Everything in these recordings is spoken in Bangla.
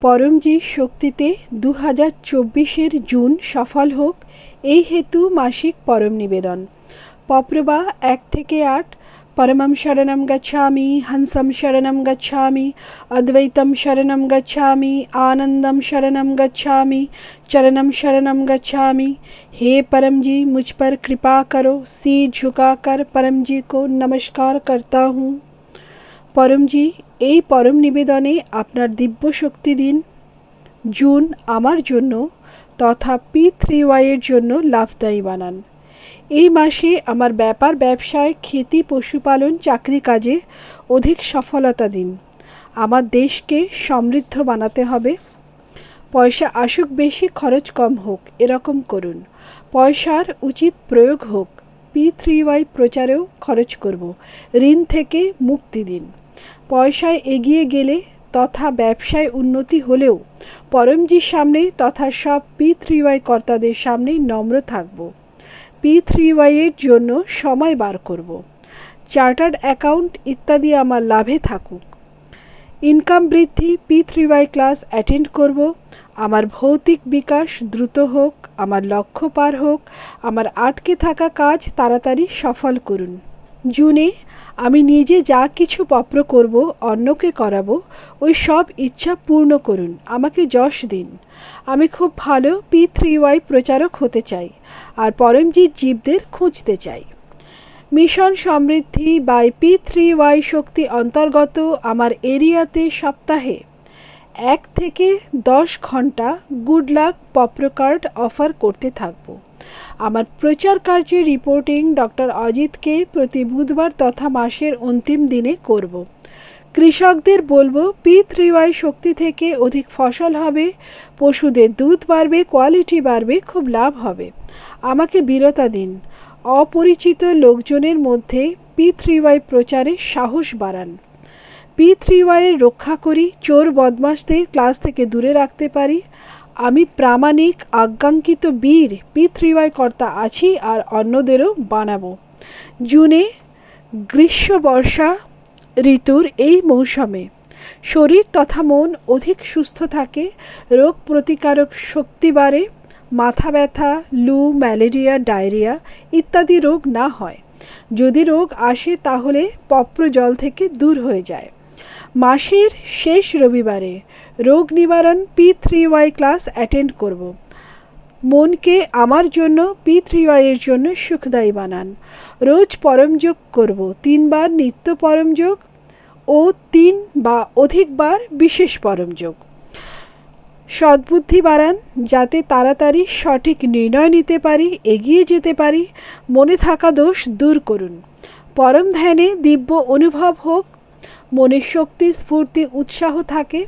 পরমজির শক্তিতে 2024-এর জুন সফল হোক এই হেতু মাসিক পরম নিবেদন। পপ্রভা 1 থেকে 8। পরমম শরণম গচ্ছামি, হংসম শরণম গচ্ছামি, অদ্বৈতম শরণম গচ্ছামি, आनंदम शरणम गच्छामि, चरणम शरणम गच्छामि। हे परम जी, मुझ पर कृपा करो। सिर झुकाकर परम जी को नमस्कार करता हूँ। পরমজি, এই পরম নিবেদনে আপনার দিব্য শক্তি দিন। জুন আমার জন্য তথা P3Y এর জন্য লাভদায়ী বানান। এই মাসে আমার ব্যাপার ব্যবসায়, খেতি, পশুপালন, চাকরি কাজে অধিক সফলতা দিন। আমার দেশকে সমৃদ্ধ বানাতে হবে। পয়সা আসুক বেশি, খরচ কম হোক, এরকম করুন। পয়সার উচিত প্রয়োগ হোক। P3Y প্রচারেও খরচ করব। ঋণ থেকে মুক্তি দিন। পয়সায় এগিয়ে গেলে তথা ব্যবসায় উন্নতি হলেও পরমজির সামনে তথা সব P3Y কর্তাদের সামনে নম্র থাকব। P3Y এর জন্য সময় বার করব। চার্টার্ড অ্যাকাউন্ট ইত্যাদি আমার লাভে থাকুক। ইনকাম বৃদ্ধি, P3Y ক্লাস অ্যাটেন্ড করব। আমার ভৌতিক বিকাশ দ্রুত হোক, আমার লক্ষ্য পার হোক, আমার আটকে থাকা কাজ তাড়াতাড়ি সফল করুন। জুনে আমি নিজে যা কিছু পপ্র করব, অন্যকে করাবো, ওই সব ইচ্ছা পূর্ণ করুন। আমাকে যশ দিন। আমি খুব ভালো P3Y প্রচারক হতে চাই আর পরমজিৎ জীবদের খুঁজতে চাই। মিশন সমৃদ্ধি বাই P3Y শক্তি অন্তর্গত আমার এরিয়াতে সপ্তাহে 1 থেকে 10 ঘন্টা গুড লাক পপ্র কার্ড অফার করতে থাকবো। আমার প্রচার কার্যের রিপোর্টিং ডক্টর অজিতকে প্রতি বুধবার তথা মাসের অন্তিম দিনে করব। কৃষকদের বলবো P3Y শক্তি থেকে অধিক ফসল হবে, পশুদের দুধ বাড়বে, কোয়ালিটি বাড়বে, খুব লাভ হবে। আমাকে বীরতা দিন। অপরিচিত লোকজনের মধ্যে P3Y প্রচারে সাহস বাড়ান। P3Y এর রক্ষা করি, চোর বদমাশদের ক্লাস থেকে দূরে রাখতে পারি। আমি প্রামাণিক আজ্ঞাঙ্কিত বীর P3Y কর্তা আছি আর অন্যদেরও বানাবো। জুনে গ্রীষ্ম বর্ষা ঋতুর এই মৌসুমে শরীর তথা মন অধিক সুস্থ থাকে, রোগ প্রতিকারক শক্তি বাড়ে, মাথা ব্যথা, লু, ম্যালেরিয়া, ডায়রিয়া ইত্যাদি রোগ না হয়। যদি রোগ আসে তাহলে পপ্র জল থেকে দূর হয়ে যায়। মাসের শেষ রবিবারে রোগ নিবারণ P3Y ক্লাস অ্যাটেন্ড করব। মনকে আমার জন্য P3Y এর জন্য সুখদায়ী বানান। রোজ পরমযোগ করব, 3 বার নিত্য পরমযোগ ও 3 বা অধিকবার বিশেষ পরমযোগ। সদ্বুদ্ধি বাড়ান যাতে তাড়াতাড়ি সঠিক নির্ণয় নিতে পারি, এগিয়ে যেতে পারি। মনে থাকা দোষ দূর করুন। পরম ধ্যানে দিব্য অনুভব হোক। মনের শক্তি, স্ফূর্তি, উৎসাহ থাকে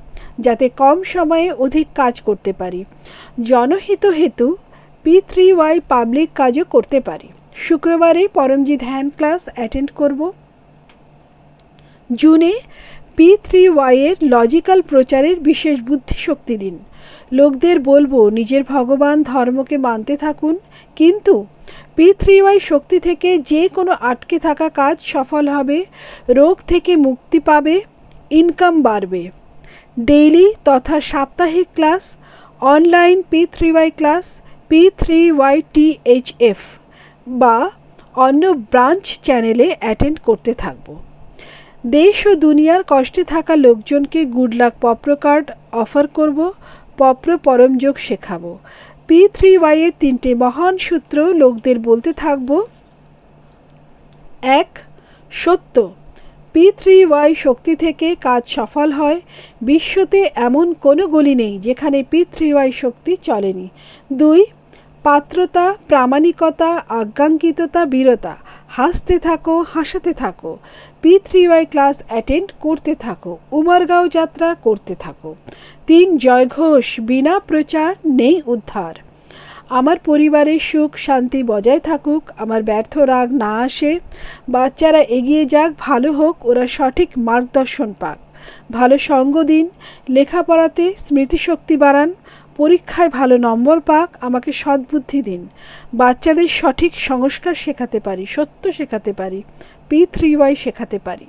যাতে কম সময়ে অধিক কাজ করতে পারি। জনহিত হেতু P3Y পাবলিক কাজও করতে পারি। শুক্রবারে পরমজি ধ্যান ক্লাস অ্যাটেন্ড করব। জুনে P3Y এর লজিক্যাল প্রচারের বিশেষ বুদ্ধি শক্তি দিন। লোকদের বলবো নিজের ভগবান ধর্মকে মানতে থাকুন, কিন্তু P3Y শক্তি থেকে যে কোনো আটকে থাকা কাজ সফল হবে, রোগ থেকে মুক্তি পাবে, ইনকাম বাড়বে। ডেইলি তথা সাপ্তাহিক class, online P3Y class, P3YTHF বা অন্য ব্রাঞ্চ চ্যানেলে অ্যাটেন্ড করতে থাকব। দেশ ও দুনিয়ার কষ্টে থাকা লোকজনকে গুড লাক পপ্র কার্ড অফার করব। পপ্র পরমযোগ শেখাবো। P3Y এর 3টে মহান সূত্র লোকদের বলতে থাকব। 1. সত্য। P3Y শক্তি থেকে কাজ সফল হয়। বিশ্বতে এমন কোনো গলি নেই যেখানে P3Y শক্তি চলেনি। 2. পাত্রতা, প্রামাণিকতা, আজ্ঞাঙ্কিততা, বীরতা। হাসতে থাকো, হাসাতে থাকো। P3Y ক্লাস অ্যাটেন্ড করতে থাকো। উমরগাঁও যাত্রা করতে থাকো। 3. জয়ঘোষ, বিনা প্রচার নেই উদ্ধার। আমার পরিবারের সুখ শান্তি বজায় থাকুক, আমার ব্যর্থ রাগ না আসে, বাচ্চারা এগিয়ে যাক, ভালো হোক, ওরা সঠিক মার্গদর্শন পাক। ভালো সঙ্গ দিন, লেখাপড়াতে স্মৃতিশক্তি বাড়ান, পরীক্ষায় ভালো নম্বর পাক, আমাকে সদ্বুদ্ধি দিন। বাচ্চাদের সঠিক সংস্কার শেখাতে পারি, সত্য শেখাতে পারি, P3Y শেখাতে পারি।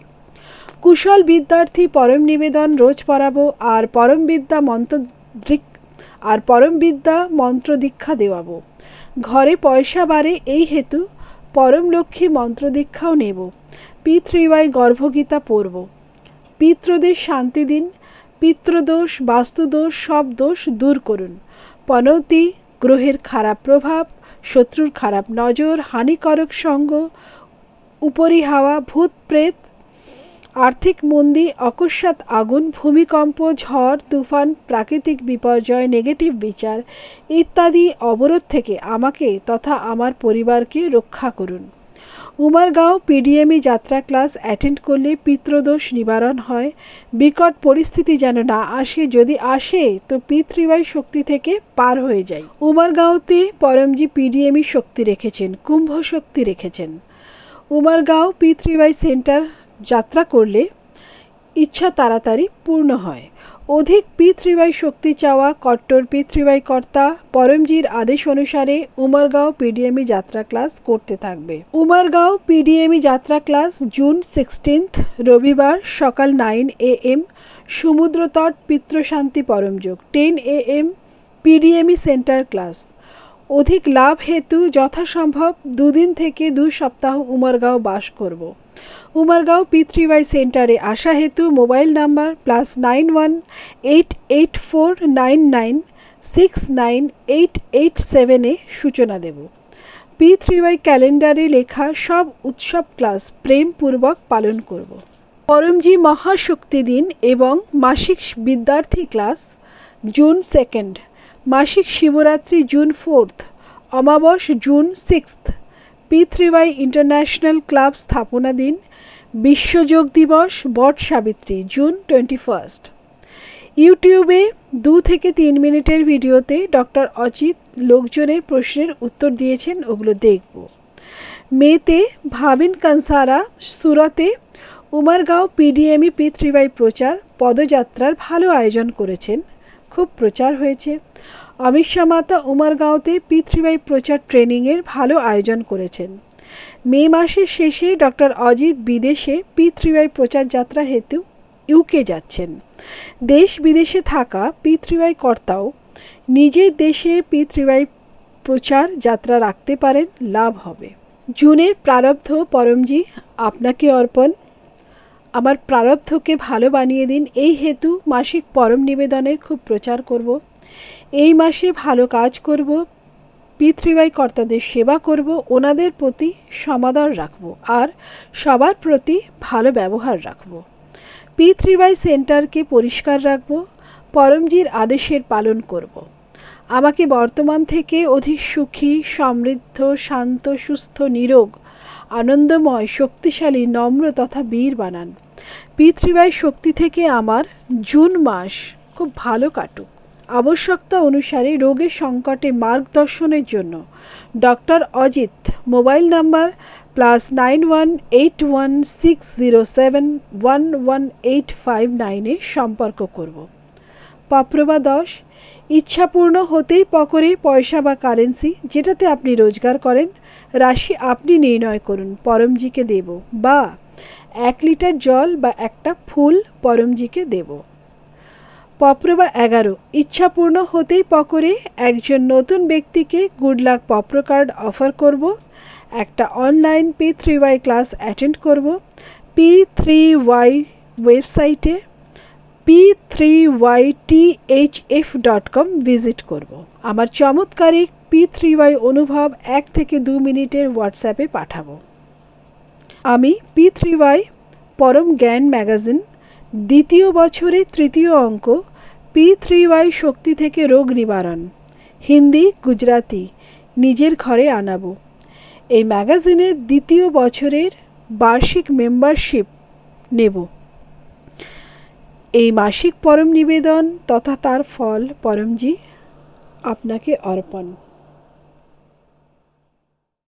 কুশল বিদ্যার্থী পরম নিবেদন রোজ পড়াবো, আর পরম বিদ্যা মন্ত্র দীক্ষা দেওয়াবো। ঘরে পয়সা বাড়ে এই হেতু পরম লক্ষ্মী মন্ত্র দীক্ষাও নেব। P3Y গর্ভগীতা পড়ব। পিতৃদের শান্তি দিন, পিতৃদোষ বাস্তুদোষ সব দোষ দূর করুন। পনৌতি, গ্রহের খারাপ প্রভাব, শত্রুর খারাপ নজর, হানিকারক সঙ্গ, উপরি হাওয়া, ভূত প্রেত, আর্থিক মন্দী, অকস্মাৎ আগুন, ভূমিকম্প, ঝড় তুফান, প্রাকৃতিক বিপর্যয়, নেগেটিভ বিচার ইত্যাদি অবরোধ থেকে আমাকে তথা আমার পরিবারকে রক্ষা করুন। উমারগাঁও PDME যাত্রা ক্লাস অ্যাটেন্ড করলে পিতৃদোষ নিবারণ হয়। বিকট পরিস্থিতি যেন না আসে, যদি আসে তো P3Y শক্তি থেকে পার হয়ে যায়। উমারগাঁওতে পরমজি PDME শক্তি রেখেছেন, কুম্ভ শক্তি রেখেছেন। উমারগাঁও P3Y সেন্টার যাত্রা করলে ইচ্ছা তাড়াতাড়ি পূর্ণ হয়। অধিক P3Y শক্তি চাওয়া কট্টর P3Y কর্তা পরমজির আদেশ অনুসারে উমারগাঁও PDME যাত্রা ক্লাস করতে থাকবে। উমারগাঁও PDME যাত্রা ক্লাস জুন 16 রবিবার সকাল 9 AM, সমুদ্রতট পিতৃশান্তি পরমযোগ 10 AM, PDME centre class. অধিক লাভ হেতু যথাসম্ভব 2 দিন থেকে 2 সপ্তাহ উমারগাঁও বাস করব। উমারগাঁও P3Y সেন্টারে আসা হেতু মোবাইল নাম্বার +918849969887 এ সূচনা দেব। P3Y ক্যালেন্ডারে লেখা সব উৎসব ক্লাস প্রেমপূর্বক পালন করব। পরমজি মহাশক্তি দিন এবং মাসিক বিদ্যার্থী ক্লাস জুন 2, মাসিক শিবরাত্রি জুন 4, অমাবস জুন 6। P3Y ইন্টারন্যাশনাল ক্লাব স্থাপনা দিন, বিশ্ব যোগ দিবস বট সাবিত্রী জুন 21। ইউটিউবে 2 থেকে 3 মিনিটের ভিডিওতে ডক্টর অজিত লোকজনের প্রশ্নের উত্তর দিয়েছেন, ওগুলো দেখব। মেতে ভাবিন কনসারা সুরতে উমারগাঁও PDME P3Y প্রচার পদযাত্রার ভালো আয়োজন করেছেন, খুব প্রচার হয়েছে। অমিত শাহ মাতা উমারগাঁওতে P3Y প্রচার ট্রেনিংয়ের ভালো আয়োজন করেছেন। মে মাসের শেষে ডক্টর অজিত বিদেশে P3Y প্রচার যাত্রা হেতু UK যাচ্ছেন। দেশ বিদেশে থাকা P3Y কর্তাও নিজের দেশে P3Y প্রচার যাত্রা রাখতে পারেন, লাভ হবে। জুনের প্রারব্ধ পরমজি আপনাকে অর্পণ। আমার প্রারব্ধকে ভালো বানিয়ে দিন, এই হেতু মাসিক পরম নিবেদনের খুব প্রচার করব। এই মাসে ভালো কাজ করব, P3Y কর্তাদের সেবা করব, ওনাদের প্রতি সমাদর রাখব, আর সবার প্রতি ভালো ব্যবহার রাখব। P3Y সেন্টারকে পরিষ্কার রাখব, পরমজির আদেশের পালন করব। আমাকে বর্তমান থেকে অধিক সুখী, সমৃদ্ধ, শান্ত, সুস্থ, নিরোগ, আনন্দময়, শক্তিশালী, নম্র তথা বীর বানান। P3Y শক্তি থেকে আমার জুন মাস খুব ভালো কাটুক। আবশ্যকতা অনুসারে রোগের সংকটে মার্গদর্শনের জন্য ডক্টর অজিত মোবাইল নাম্বার +918160711859 এ সম্পর্ক করব। পপ্রভা 10, ইচ্ছাপূর্ণ হতেই পকরে পয়সা বা কারেন্সি যেটাতে আপনি রোজগার করেন, রাশি আপনি নির্ণয় করুন, পরমজিকে দেব, বা 1 লিটার জল বা একটা ফুল পরমজিকে দেব। পপ্রভা 11, ইচ্ছাপূর্ণ হতেই পকরে একজন নতুন ব্যক্তিকে গুড লাক পপ্র কার্ড অফার করব, একটা অনলাইন P3Y ক্লাস অ্যাটেন্ড করব, P3Y ওয়েবসাইটে p3ythf.com ভিজিট করব। আমার চমৎকারিক P3Y অনুভব 1 থেকে 2 মিনিটের হোয়াটসঅ্যাপে পাঠাবো। আমি P3Y পরম জ্ঞান ম্যাগাজিন 2য় বছরের 3য় অঙ্ক P3Y শক্তি থেকে রোগ নিবারণ হিন্দি গুজরাটি নিজের ঘরে আনাবো। এই ম্যাগাজিনের 2য় বছরের বার্ষিক মেম্বারশিপ নেব। এই মাসিক পরম নিবেদন তথা তার ফল পরমজি আপনাকে অর্পণ।